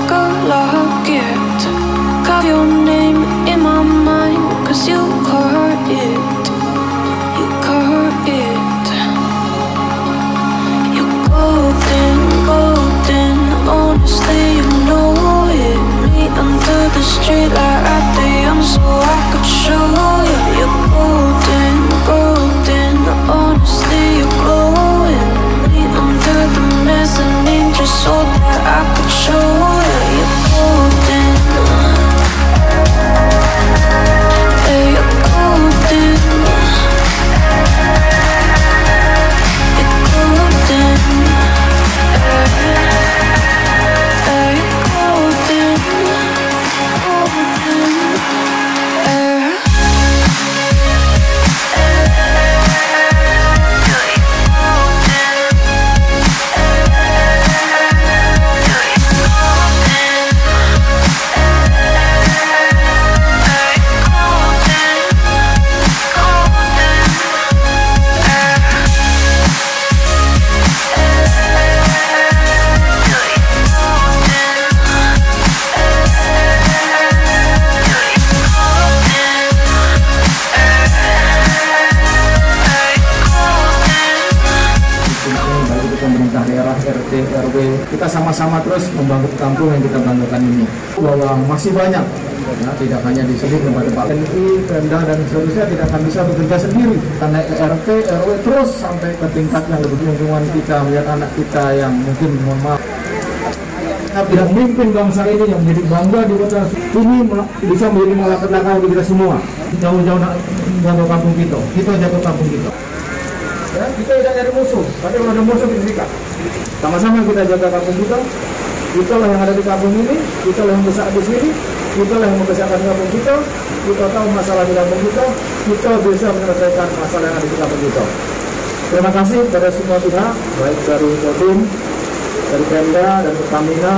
like a locket. Carve your name in my mind, 'cause you cut it. You cut it. You're golden, golden. Honestly, you know it. Meet under the street light at the young, so I could show you. You're golden, golden. Honestly, you're glowing. Meet under the mezzanine just so that I could show you. You're golden. Yeah, you're golden. You're golden. Pemerintah daerah, RT, RW, kita sama-sama terus membangun kampung yang kita banggakan ini. Bahwa masih banyak, ya, tidak hanya di sini tempat-tempat TNI, Pemda dan seterusnya tidak akan bisa bekerja sendiri. Karena RT, RW terus sampai ke tingkat yang lebih lingkungan kita, melihat anak kita yang mungkin mohon maaf tidak memimpin bangsa ini yang menjadi bangga di kota ini bisa menjadi malapetaka bagi kita semua. Jauh-jauh jaga kampung kita jaga kampung kita. Ya, kita tidak ada musuh, tapi kalau ada musuh kita sikat. Sama-sama kita jaga kampung kita lah yang ada di kampung ini, kita lah yang besar di sini, kita lah yang membesarkan kampung kita tahu masalah di kampung kita bisa menyelesaikan masalah yang ada di kampung kita. Terima kasih kepada semua pihak, baik dari Kodim, dari Pemda dan Pertamina,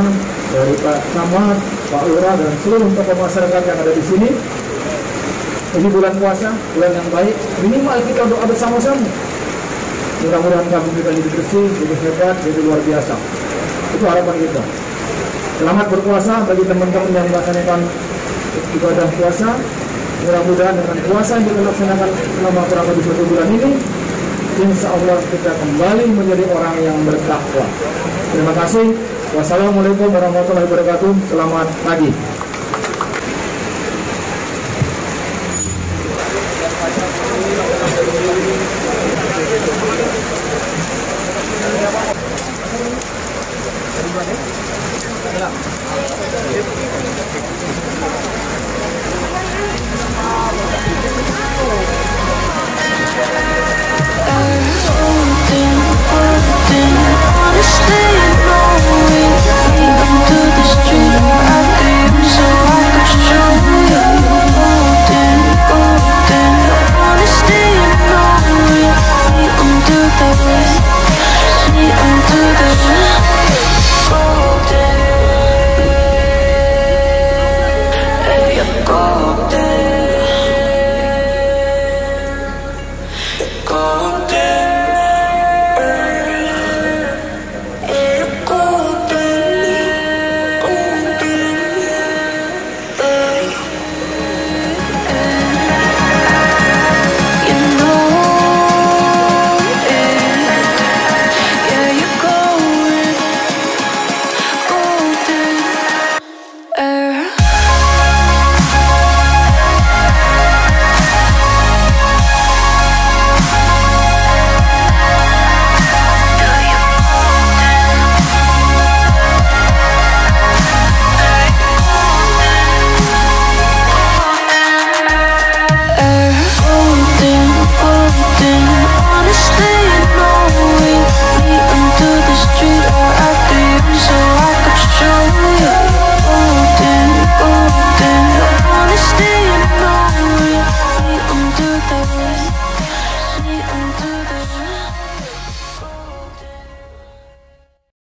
dari Pak Camat, Pak Lurah dan seluruh tokoh masyarakat yang ada di sini. Ini bulan puasa, bulan yang baik, minimal kita doa bersama-sama. Mudah-mudahan kampung kita jadi bersih, jadi hebat, jadi luar biasa. Itu harapan kita. Selamat berpuasa bagi teman-teman yang melaksanakan ibadah puasa. Mudah-mudahan dengan puasa yang kita laksanakan selama kurang lebih 1 bulan ini, insya Allah kita kembali menjadi orang yang bertakwa. Terima kasih. Wassalamualaikum warahmatullahi wabarakatuh. Selamat pagi.